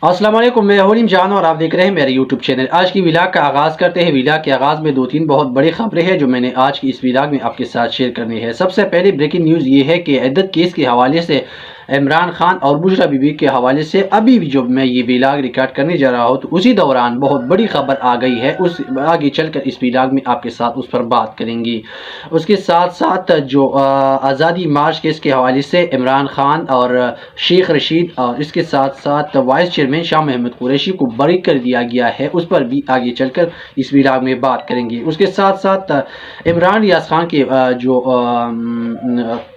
السلام علیکم، میں ہولیم جان اور آپ دیکھ رہے ہیں میرے یوٹیوب چینل۔ آج کی ویلاگ کا آغاز کرتے ہیں۔ ویلاگ کے آغاز میں دو تین بہت بڑی خبریں ہیں جو میں نے آج کی اس ویلاگ میں آپ کے ساتھ شیئر کرنی ہے۔ سب سے پہلے بریکنگ نیوز یہ ہے کہ عدت کیس کے حوالے سے عمران خان اور بشرا بی بی کے حوالے سے ابھی بھی جو میں یہ ویلاگ ریکارڈ کرنے جا رہا ہوں تو اسی دوران بہت بڑی خبر آ گئی ہے۔ اس آگے چل کر اس ویلاگ میں آپ کے ساتھ اس پر بات کریں گے۔ اس کے ساتھ ساتھ جو آزادی مارچ کیس کے حوالے سے عمران خان اور شیخ رشید اور اس کے ساتھ ساتھ وائس چیئرمین شاہ محمود قریشی کو بری کر دیا گیا ہے، اس پر بھی آگے چل کر اس ویلاگ میں بات کریں گے۔ اس کے ساتھ ساتھ عمران ریاض خان کے جو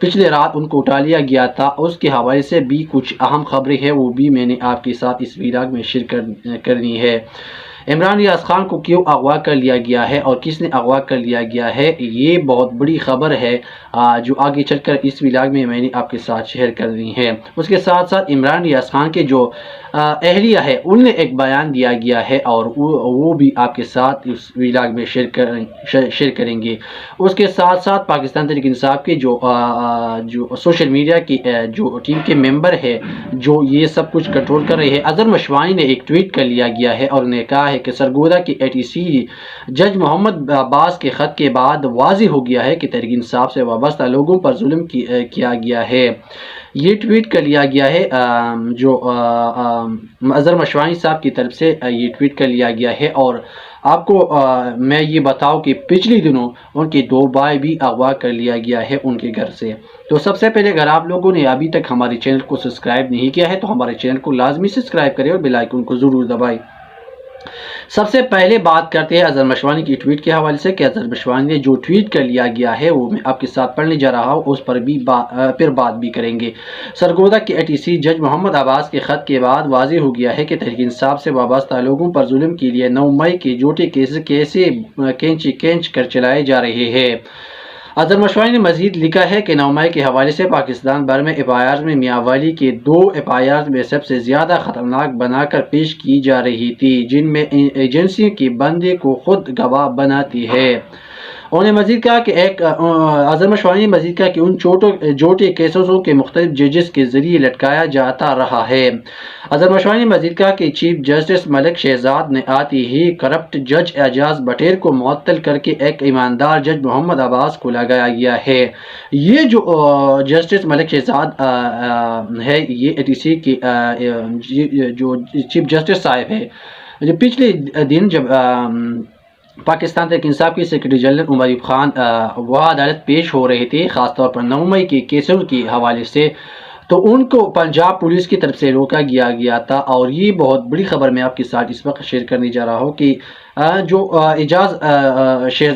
پچھلے رات ان کو اٹھا لیا گیا تھا، اس کے حوالے سے بھی کچھ اہم خبریں ہیں، وہ بھی میں نے آپ کے ساتھ اس ویلاگ میں شیئر کرنی ہے۔ عمران ریاض خان کو کیوں اغوا کر لیا گیا ہے اور کس نے اغوا کر لیا گیا ہے، یہ بہت بڑی خبر ہے جو آگے چل کر اس ویلاگ میں میں نے آپ کے ساتھ شیئر کرنی ہے۔ اس کے ساتھ ساتھ عمران ریاض خان کے جو اہلیہ ہے ان نے ایک بیان دیا گیا ہے اور وہ بھی آپ کے ساتھ اس ویلاگ میں شیئر کریں گے۔ اس کے ساتھ ساتھ پاکستان تحریک انصاف کے جو سوشل میڈیا کی جو ٹیم کے ممبر ہے جو یہ سب کچھ کنٹرول کر رہے ہیں، اظہر مشوانی نے ایک ٹویٹ کر لیا گیا ہے اور نے کہا ہے کہ سرگودا کے ATC جج محمد عباس کے خط کے بعد واضح ہو گیا ہے کہ تحریک انصاف سے وابستہ لوگوں پر ظلم کیا گیا ہے۔ یہ ٹویٹ کر لیا گیا ہے جو اظہر مشوانی صاحب کی طرف سے یہ ٹویٹ کر لیا گیا ہے۔ اور آپ کو میں یہ بتاؤں کہ پچھلی دنوں ان کے 2 بھائی بھی اغوا کر لیا گیا ہے ان کے گھر سے۔ تو سب سے پہلے اگر آپ لوگوں نے ابھی تک ہمارے چینل کو سبسکرائب نہیں کیا ہے تو ہمارے چینل کو لازمی سبسکرائب کریں اور بیل آئیکن کو ضرور دبائیں۔ سب سے پہلے بات کرتے ہیں اظہر مشوانی کی ٹویٹ کے حوالے سے کہ اظہر مشوانی نے جو ٹویٹ کر لیا گیا ہے وہ میں آپ کے ساتھ پڑھنے جا رہا ہوں، اس پر بھی پھر بات بھی کریں گے۔ سرگودا کے ATC جج محمد عباس کے خط کے بعد واضح ہو گیا ہے کہ تحریک انصاف سے وابستہ لوگوں پر ظلم کے لیے 9 مئی کے جھوٹے کیسز کیسے کھینچ کر چلائے جا رہے ہیں۔ اظہر مشوانی نے مزید لکھا ہے کہ 9 مئی کے حوالے سے پاکستان بھر میں FIRs میں میاں والی کے 2 FIRs میں سب سے زیادہ خطرناک بنا کر پیش کی جا رہی تھی، جن میں ایجنسی کے بندے کو خود گواہ بناتی ہے۔ انہوں نے مزید کہا کہ اظہر مشوانی نے مزید کہا کہ ان جھوٹے کیسوں کے مختلف ججز کے ذریعے لٹکایا جاتا رہا ہے۔ اظہر مشوانی نے مزید کہا کہ چیف جسٹس ملک شہزاد نے آتے ہی کرپٹ جج اعجاز پٹیل کو معطل کر کے ایک ایماندار جج محمد عباس کو لگایا گیا ہے۔ یہ جو جسٹس ملک شہزاد ہے، یہ ATC کے جو چیف جسٹس صاحب ہے، جو پچھلے دن جب پاکستان تحریک انصاف کے سیکرٹری جنرل عمر ایوب خان وہ عدالت پیش ہو رہے تھے، خاص طور پر 9 مئی کے کیسوں کے حوالے سے، تو ان کو پنجاب پولیس کی طرف سے روکا گیا تھا۔ اور یہ بہت بڑی خبر میں آپ کے ساتھ اس وقت شیئر کرنے جا رہا ہوں کہ جو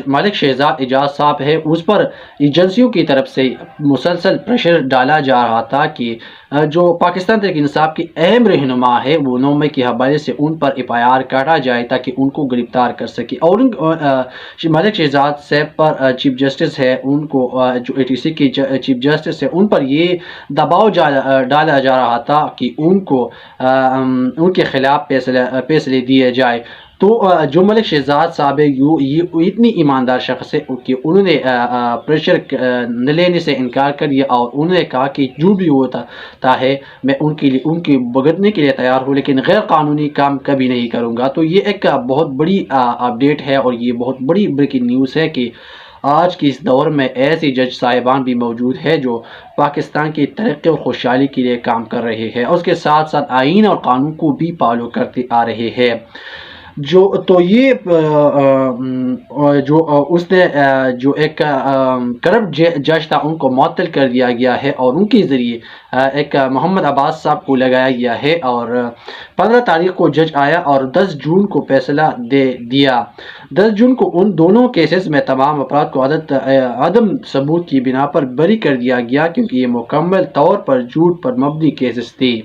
ملک شہزاد اعجاز صاحب ہے، اس پر ایجنسیوں کی طرف سے مسلسل پریشر ڈالا جا رہا تھا کہ جو پاکستان تحریک انصاف کے اہم رہنما ہے وہ 9 مئی کے حوالے سے ان پر FIR کاٹا جائے تاکہ ان کو گرفتار کر سکے۔ اور ملک شہزاد صاحب پر چیف جسٹس ہے، ان کو جو ATC کے چیف جسٹس ہے، ان پر یہ دباؤ ڈالا جا رہا تھا کہ ان کے خلاف فیصلے دیے جائے۔ تو جو ملک شہزاد صاحب ہے یہ اتنی ایماندار شخص ہے کہ انہوں نے پریشر نہ لینے سے انکار کر دیا اور انہوں نے کہا کہ جو بھی ہوتا ہے میں ان کے بھگتنے کے لیے تیار ہوں، لیکن غیر قانونی کام کبھی نہیں کروں گا۔ تو یہ ایک بہت بڑی اپڈیٹ ہے اور یہ بہت بڑی بریکنگ نیوز ہے کہ آج کی اس دور میں ایسے جج صاحبان بھی موجود ہیں جو پاکستان کی ترقی و خوشحالی کے لیے کام کر رہے ہیں، اور اس کے ساتھ ساتھ آئین اور قانون کو بھی فالو کرتے آ رہے ہیں۔ تو یہ جو اس نے جو ایک کرپٹ جج تھا ان کو معطل کر دیا گیا ہے اور ان کے ذریعے ایک محمد عباس صاحب کو لگایا گیا ہے، اور 15 تاریخ کو جج آیا اور 10 جون کو فیصلہ دے دیا۔ 10 جون کو ان دونوں کیسز میں تمام افراد کو عدم ثبوت کی بنا پر بری کر دیا گیا کیونکہ یہ مکمل طور پر جھوٹ پر مبنی کیسز تھی۔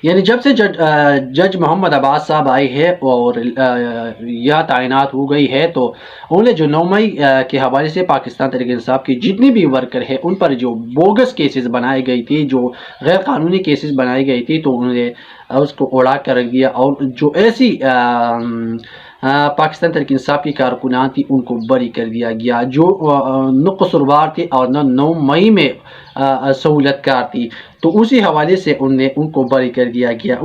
یعنی جب سے جج محمد عباس صاحب آئے ہیں اور یہ تعینات ہو گئی ہے تو انہوں نے جو 9 مئی کے حوالے سے پاکستان تحریک انصاف کی جتنے بھی ورکر ہیں ان پر جو بوگس کیسز بنائے گئی تھی، جو غیر قانونی کیسز بنائی گئی تھی، تو انہوں نے اس کو اڑا کر رکھ دیا اور جو ایسی پاکستان تحریک انصاف کی کارکنان تھی ان کو بری کر دیا گیا، جو نہ قصوروار تھے اور نہ 9 مئی میں سہولت کار تھی، تو اسی حوالے سے ان کو بری کر دیا گیا۔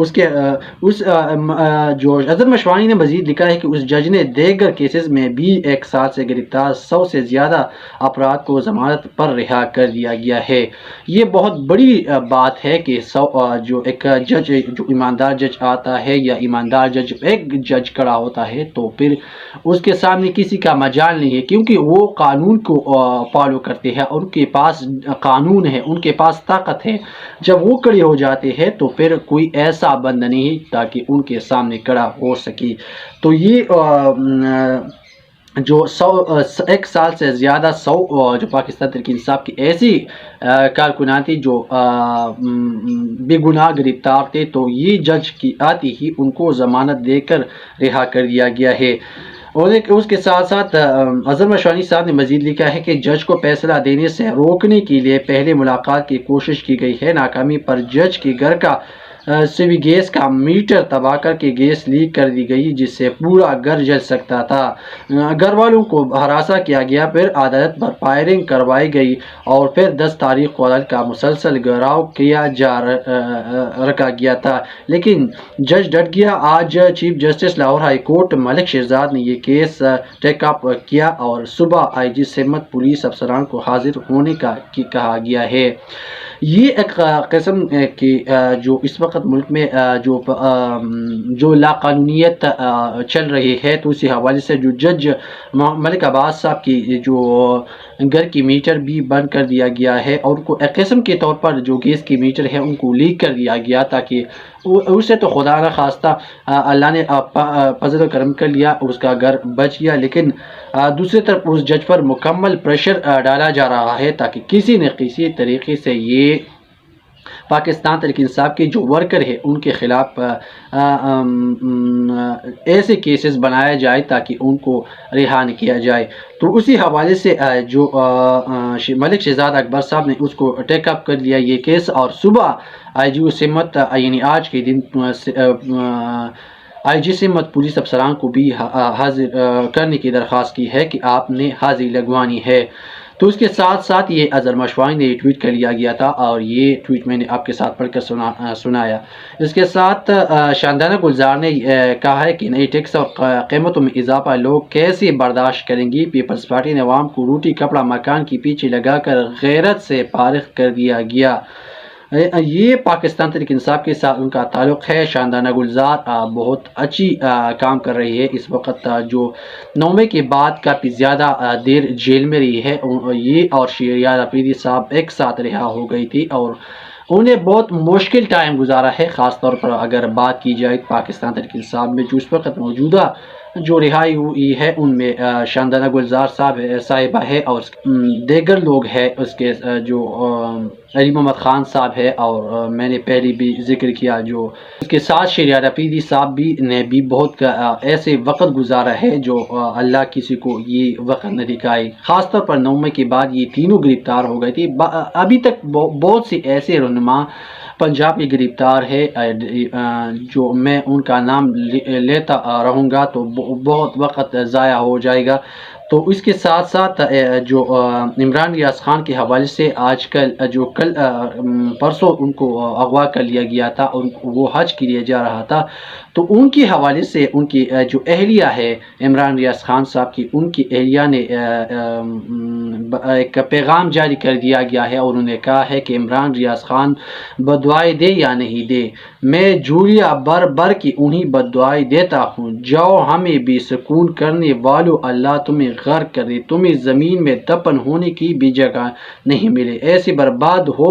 جو اظہر مشوانی نے مزید لکھا ہے کہ اس جج نے دیگر کیسز میں بھی 1 سال سے گرفتار 100 سے زیادہ افراد کو ضمانت پر رہا کر دیا گیا ہے۔ یہ بہت بڑی بات ہے کہ جو ایک جج، جو ایماندار جج آتا ہے یا ایماندار جج ایک جج کھڑا ہوتا ہے تو پھر اس کے سامنے کسی کا مجال نہیں ہے، کیونکہ وہ قانون کو فالو کرتے ہیں، ان کے پاس قانون ہے، ان کے پاس طاقت ہے۔ جب وہ کھڑے ہو جاتے ہیں تو پھر کوئی ایسا بند نہیں تاکہ ان کے سامنے کھڑا ہو سکے۔ تو یہ جو 1 سال سے زیادہ 100 جو پاکستان تحریک انصاف کی ایسی کارکنان تھی جو بے گناہ گرفتار تھے، تو یہ جج کی آتی ہی ان کو ضمانت دے کر رہا کر دیا گیا ہے۔ اور اس کے ساتھ ساتھ اظہر مشوانی صاحب نے مزید لکھا ہے کہ جج کو فیصلہ دینے سے روکنے کے لیے پہلے ملاقات کی کوشش کی گئی ہے، ناکامی پر جج کے گھر کا سوی گیس کا میٹر تباہ کر کے گیس لیک کر دی گئی، جس سے پورا گھر جل سکتا تھا۔ گھر والوں کو ہراساں کیا گیا، پھر عدالت پر فائرنگ کروائی گئی اور پھر 10 تاریخ کو عدالت کا مسلسل گھیراؤ کیا جا رکھا گیا تھا، لیکن جج ڈٹ گیا۔ آج chief justice Lahore high court Malik Shahzad نے یہ کیس ٹیک اپ کیا اور صبح آئی جی سمت پولیس افسران کو حاضر ہونے کا کہا گیا ہے۔ یہ ایک قسم کی جو اس وقت ملک میں جو لا قانونیت چل رہی ہے، تو اسی حوالے سے جو جج ملک عباس صاحب کی جو گھر کی میٹر بھی بند کر دیا گیا ہے، اور ان کو ایک قسم کے طور پر جو گیس کی میٹر ہے ان کو لیک کر دیا گیا، تاکہ اسے تو خدا نہ خواستہ اللہ نے فضل و کرم کر لیا، اس کا گھر بچ گیا، لیکن دوسری طرف اس جج پر مکمل پریشر ڈالا جا رہا ہے تاکہ کسی نہ کسی طریقے سے یہ پاکستان تحریک انصاف کے جو ورکر ہے ان کے خلاف ایسے کیسز بنایا جائے تاکہ ان کو رہا نہ کیا جائے۔ تو اسی حوالے سے جو ملک شہزاد اکبر صاحب نے اس کو ٹیک اپ کر لیا یہ کیس، اور صبح آئی جی سمت یعنی آج کے دن آئی جی سمت پولیس افسران کو بھی حاضر کرنے کی درخواست کی ہے کہ آپ نے حاضری لگوانی ہے۔ تو اس کے ساتھ ساتھ یہ اظہر مشوانی نے ٹویٹ کر لیا گیا تھا، اور یہ ٹویٹ میں نے آپ کے ساتھ پڑھ کر سنایا۔ اس کے ساتھ شاندانہ گلزار نے کہا ہے کہ نئی ٹیکس اور قیمتوں میں اضافہ لوگ کیسے برداشت کریں گی؟ پیپلز پارٹی نے عوام کو روٹی کپڑا مکان کے پیچھے لگا کر غیرت سے فارغ کر دیا گیا۔ یہ پاکستان تحریک انصاف کے ساتھ ان کا تعلق ہے۔ شاندانہ گلزار بہت اچھی کام کر رہی ہے اس وقت، جو 9ویں کے بعد کافی زیادہ دیر جیل میں رہی ہے، یہ اور شہریار افریدی صاحب ایک ساتھ رہا ہو گئی تھی، اور انہیں بہت مشکل ٹائم گزارا ہے، خاص طور پر اگر بات کی جائے پاکستان تحریک انصاف میں جو اس وقت موجودہ جو رہائی ہوئی ہے ان میں شاندانہ گلزار صاحبہ ہے، اور دیگر لوگ ہیں، اس کے جو علی محمد خان صاحب ہے، اور میں نے پہلے بھی ذکر کیا جو اس کے ساتھ شہریار افریدی صاحب بھی نے بھی بہت ایسے وقت گزارا ہے جو اللہ کسی کو یہ وقت نہ دکھائے۔ خاص طور پر 9ویں کے بعد یہ تینوں گرفتار ہو گئے تھے۔ ابھی تک بہت سے ایسے رہنما پنجاب میں گرفتار ہے، جو میں ان کا نام لیتا رہوں گا تو بہت وقت ضائع ہو جائے گا۔ تو اس کے ساتھ ساتھ جو عمران ریاض خان کے حوالے سے آج کل جو پرسوں ان کو اغوا کر لیا گیا تھا، وہ حج کے لیے جا رہا تھا، تو ان کے حوالے سے ان کی جو اہلیہ ہے عمران ریاض خان صاحب کی، ان کی اہلیہ نے ایک پیغام جاری کر دیا گیا ہے، اور انہوں نے کہا ہے کہ عمران ریاض خان بددعائیں دے یا نہیں دے، میں جھولیاں بھر بھر کی انہیں بددعائیں دیتا ہوں۔ جاؤ ہمیں بے سکون کرنے والو، اللہ تمہیں غرق کرے، تمہیں زمین میں دفن ہونے کی بھی جگہ نہیں ملے، ایسی برباد ہو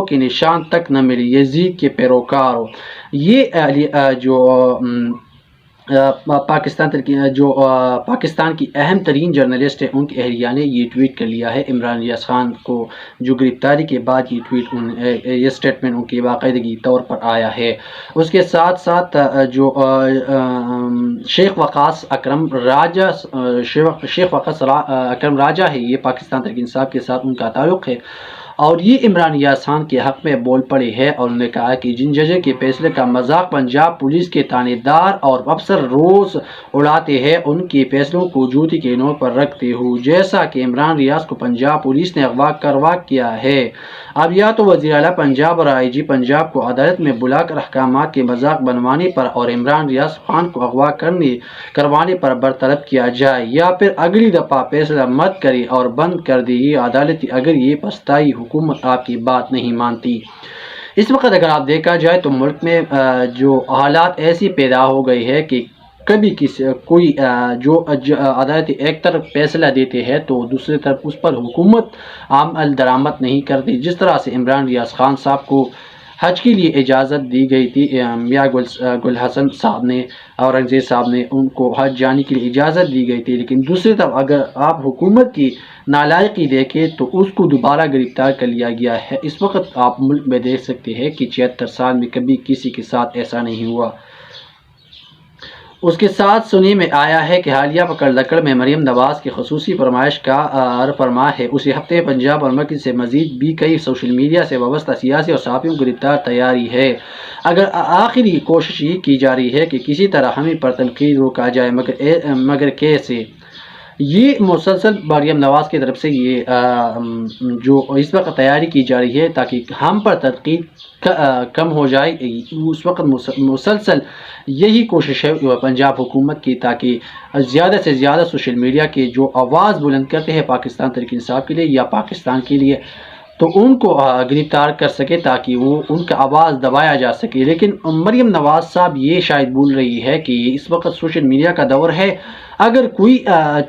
کہ نشان تک نہ ملے، یزید کے پیروکاروں۔ یہ جو پاکستان کی اہم ترین جرنلسٹ ہے، ان کی اہلیہ نے یہ ٹویٹ کر لیا ہے عمران ریاض خان کو جو گرفتاری کے بعد یہ سٹیٹمنٹ ان کی باقاعدگی طور پر آیا ہے۔ اس کے ساتھ ساتھ جو شیخ وقاص اکرم راجہ ہے، یہ پاکستان تحریک انصاف کے ساتھ ان کا تعلق ہے، اور یہ عمران ریاض خان کے حق میں بول پڑے ہے، اور انہوں نے کہا کہ جن ججوں کے فیصلے کا مذاق پنجاب پولیس کے تانے دار اور افسر روز اڑاتے ہیں، ان کے فیصلوں کو جوتی کے نوک پر رکھتے ہو، جیسا کہ عمران ریاض کو پنجاب پولیس نے اغوا کروا کیا ہے۔ اب یا تو وزیر اعلیٰ پنجاب اور آئی جی پنجاب کو عدالت میں بلا کر احکامات کے مذاق بنوانے پر اور عمران ریاض خان کو اغوا کروانے پر برطرف کیا جائے، یا پھر اگلی دفعہ فیصلہ مت کرے اور بند کر دے یہ عدالتی اگر یہ پسندائی حکومت آپ کی بات نہیں مانتی۔ اس وقت اگر آپ دیکھا جائے تو ملک میں جو حالات ایسی پیدا ہو گئی ہے کہ کبھی کوئی جو عدالتی ایک طرف فیصلہ دیتے ہیں تو دوسری طرف اس پر حکومت عمل درآمد نہیں کرتی، جس طرح سے عمران ریاض خان صاحب کو حج کے لیے اجازت دی گئی تھی، میاں گل حسن صاحب نے، اورنگزیب صاحب نے ان کو حج جانے کے لیے اجازت دی گئی تھی، لیکن دوسری طرف اگر آپ حکومت کی نالائقی دیکھیں تو اس کو دوبارہ گرفتار کر لیا گیا ہے۔ اس وقت آپ ملک میں دیکھ سکتے ہیں کہ 76 سال میں کبھی کسی کے ساتھ ایسا نہیں ہوا۔ اس کے ساتھ سننے میں آیا ہے کہ حالیہ پکڑ دکڑ میں مریم نواز کی خصوصی فرمائش کا فرما ہے، اسی ہفتے پنجاب اور مرکز سے مزید بھی کئی سوشل میڈیا سے وابستہ سیاسی اور صحافیوں کو گرفتار تیاری ہے۔ اگر آخری کوشش یہ کی جا رہی ہے کہ کسی طرح ہمیں پر تنقید روکا جائے، مگر کیسے؟ یہ مسلسل مریم نواز کی طرف سے یہ جو اس وقت تیاری کی جا رہی ہے تاکہ ہم پر تنقید کم ہو جائے، اس وقت مسلسل یہی کوشش ہے پنجاب حکومت کی، تاکہ زیادہ سے زیادہ سوشل میڈیا کے جو آواز بلند کرتے ہیں پاکستان تحریک انصاف کے لیے یا پاکستان کے لیے، تو ان کو گرفتار کر سکے تاکہ وہ ان کا آواز دبایا جا سکے۔ لیکن مریم نواز صاحب یہ شاید بول رہی ہے کہ اس وقت سوشل میڈیا کا دور ہے، اگر کوئی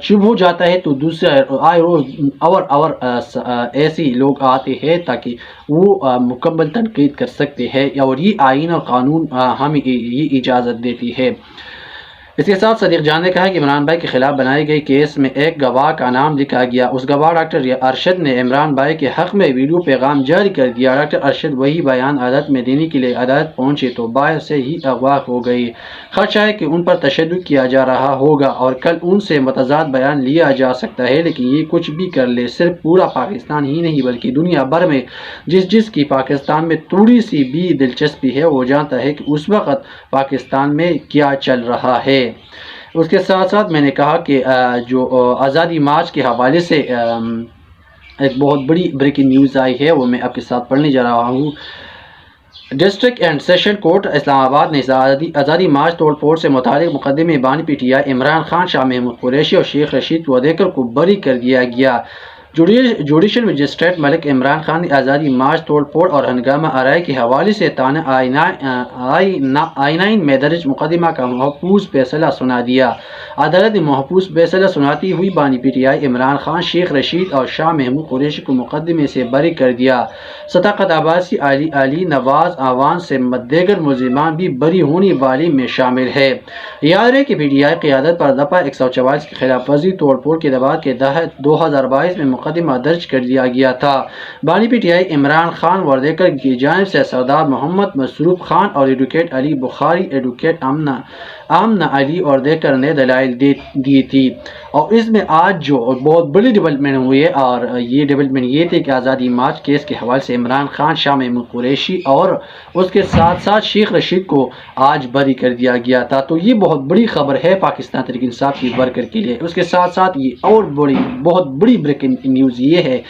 چپ ہو جاتا ہے تو دوسرے آئے روز اور ایسے لوگ آتے ہیں تاکہ وہ مکمل تنقید کر سکتے ہیں، اور یہ آئین اور قانون ہمیں یہ اجازت دیتی ہے۔ اس کے ساتھ صدیق جان نے کہا کہ عمران بھائی کے خلاف بنائے گئے کیس میں ایک گواہ کا نام لکھا گیا، اس گواہ ڈاکٹر ارشد نے عمران بھائی کے حق میں ویڈیو پیغام جاری کر دیا۔ ڈاکٹر ارشد وہی بیان عدالت میں دینے کے لیے عدالت پہنچے تو باہر سے ہی اغوا ہو گئی۔ خدشہ ہے کہ ان پر تشدد کیا جا رہا ہوگا اور کل ان سے متضاد بیان لیا جا سکتا ہے، لیکن یہ کچھ بھی کر لے، صرف پورا پاکستان ہی نہیں بلکہ دنیا بھر میں جس کی پاکستان میں تھوڑی سی بھی دلچسپی ہے وہ جانتا ہے کہ اس وقت پاکستان میں کیا چل رہا ہے۔ اس کے ساتھ ساتھ میں نے کہا کہ جو آزادی مارچ کے حوالے سے ایک بہت بڑی بریکنگ نیوز آئی ہے، وہ میں آپ کے ساتھ پڑھنے جا رہا ہوں۔ ڈسٹرکٹ اینڈ سیشن کورٹ اسلام آباد نے آزادی مارچ توڑ پھوڑ سے متعلق مقدمے بانی P T I Imran Khan, Shah Mahmood Qureshi اور شیخ رشید وادیکر کو بری کر دیا گیا۔ جوڈیشل مجسٹریٹ ملک عمران خان نے آزادی مارچ توڑ پھوڑ اور ہنگامہ آرائی کے حوالے سے تانے آئی9 میں درج مقدمہ کا محفوظ فیصلہ سنا دیا۔ عدالت نے محفوظ فیصلہ سناتی ہوئی بانی P T I Imran Khan, Sheikh Rashid اور شاہ محمود قریشی کو مقدمے سے بری کر دیا۔ صداقت عباسی، علی نواز آوان سے دیگر ملزمان بھی بری ہونے والے میں شامل ہے۔ یاد رہے کہ پی ٹی آئی قیادت پر دفعہ 144 کی خلاف ورزی توڑ پھوڑ کے دباؤ کے تحت 2022 میں مقدمہ درج کر دیا گیا تھا۔ بانی P T I Imran Khan وردیکر کی جانب سے سردار محمد مسروف خان اور ایڈوکیٹ علی بخاری، ایڈوکیٹ آمنہ علی وردیکر نے دلائل دی تھی، اور اس میں آج جو بہت بڑی ڈیولپمنٹ ہوئی ہے، اور یہ ڈیولپمنٹ یہ تھی کہ آزادی مارچ کیس کے حوالے سے عمران خان، شاہ محمود قریشی اور اس کے ساتھ ساتھ شیخ رشید کو آج بری کر دیا گیا تھا۔ تو یہ بہت بڑی خبر ہے پاکستان تحریک انصاف کی ورکر کے لیے۔ اس کے ساتھ ساتھ یہ اور بہت بڑی بریکنگ نیوز یہ ہے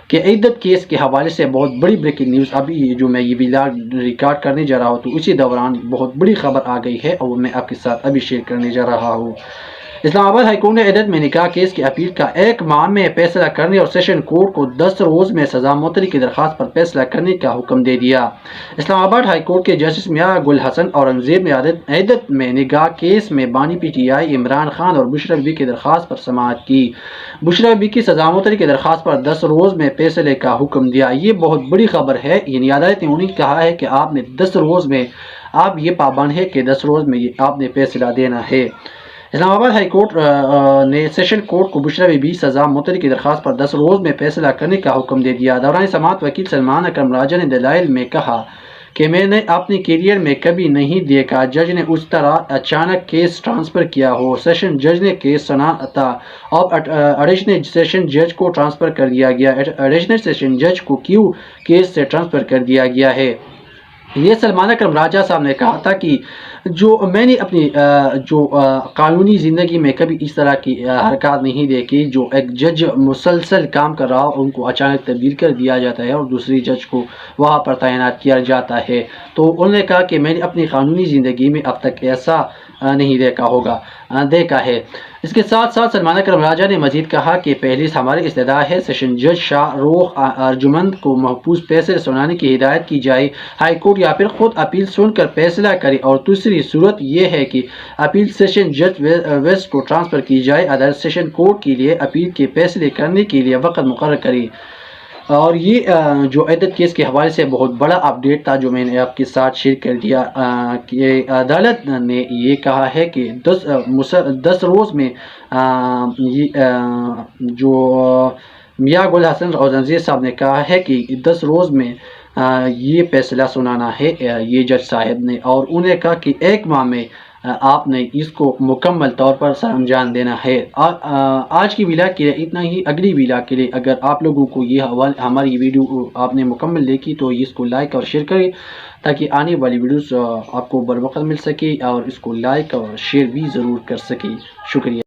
کہ عدت کیس کے حوالے سے بہت بڑی بریکنگ نیوز ابھی جو میں یہ ویلاگ ریکارڈ کرنے جا رہا ہوں تو اسی دوران بہت بڑی خبر آ گئی ہے، اور وہ میں آپ کے ساتھ ابھی شیئر کرنے جا رہا ہوں۔ اسلام آباد ہائی کورٹ نے عدت میں نکاح کیس کی اپیل کا 1 ماہ میں فیصلہ کرنے اور سیشن کورٹ کو 10 روز میں سزا معطلی کی درخواست پر فیصلہ کرنے کا حکم دے دیا۔ اسلام آباد ہائی کورٹ کے جسٹس میاں گل حسن اورنگزیب نے عدت میں نکاح کیس میں بانی P T I Imran Khan اور بشرا بی بی کی درخواست پر سماعت کی۔ بشرا بی بی کی سزا معطلی کی درخواست پر 10 روز میں فیصلے کا حکم دیا۔ یہ بہت بڑی خبر ہے، یعنی عدالت نے انہیں کہا ہے کہ آپ نے 10 روز میں، آپ یہ پابند ہے کہ 10 روز میں آپ نے فیصلہ دینا ہے۔ اسلام آباد ہائی کورٹ نے سیشن کورٹ کو بشرا بی بی سزا معطلی کی درخواست پر 10 روز میں فیصلہ کرنے کا حکم دے دیا۔ دوران سماعت وکیل سلمان اکرم راجہ نے دلائل میں کہا کہ میں نے اپنے کیریئر میں کبھی نہیں دیکھا جج نے اس طرح اچانک کیس ٹرانسفر کیا ہو۔ سیشن جج نے کیس سنا تھا، اب ایڈیشنل سیشن جج کو ٹرانسفر کر دیا گیا۔ ایڈیشنل سیشن جج کو کیوں کیس سے ٹرانسفر کر دیا گیا ہے؟ یہ سلمان اکرم راجہ صاحب نے کہا تھا کہ میں نے اپنی قانونی زندگی میں کبھی اس طرح کی حرکات نہیں دیکھی، جو ایک جج مسلسل کام کر رہا ہو ان کو اچانک تبدیل کر دیا جاتا ہے اور دوسری جج کو وہاں پر تعینات کیا جاتا ہے۔ تو انہوں نے کہا کہ میں نے اپنی قانونی زندگی میں اب تک ایسا نہیں دیکھا ہے۔ اس کے ساتھ ساتھ سلمان اکرم راجہ نے مزید کہا کہ پہلی ہماری استدعا ہے سیشن جج شاہ رخ ارجمند کو محفوظ فیصلے سنانے کی ہدایت کی جائے، ہائی کورٹ یا پھر خود اپیل سن کر فیصلہ کرے، اور دوسری صورت یہ ہے کہ اپیل سیشن جج ویسٹ کو ٹرانسفر کی جائے، عدالت سیشن کورٹ کے لیے اپیل کے فیصلے کرنے کے لیے وقت مقرر کرے۔ اور یہ جو عدت کیس کے حوالے سے بہت بڑا اپڈیٹ تھا جو میں نے آپ کے ساتھ شیئر کر دیا کہ عدالت نے یہ کہا ہے کہ 10 روز میں جو میاں گل حسن روزنزیر صاحب نے کہا ہے کہ 10 روز میں یہ فیصلہ سنانا ہے یہ جج صاحب نے، اور انہوں نے کہا کہ 1 ماہ میں آپ نے اس کو مکمل طور پر سر انجام دینا ہے۔ آج کی ویلاگ کے لیے اتنا ہی۔ اگلی ویلاگ کے لیے اگر آپ لوگوں کو ہماری ویڈیو آپ نے مکمل دیکھی تو اس کو لائک اور شیئر کریں تاکہ آنے والی ویڈیوز آپ کو بر وقت مل سکے، اور اس کو لائک اور شیئر بھی ضرور کر سکیں۔ شکریہ۔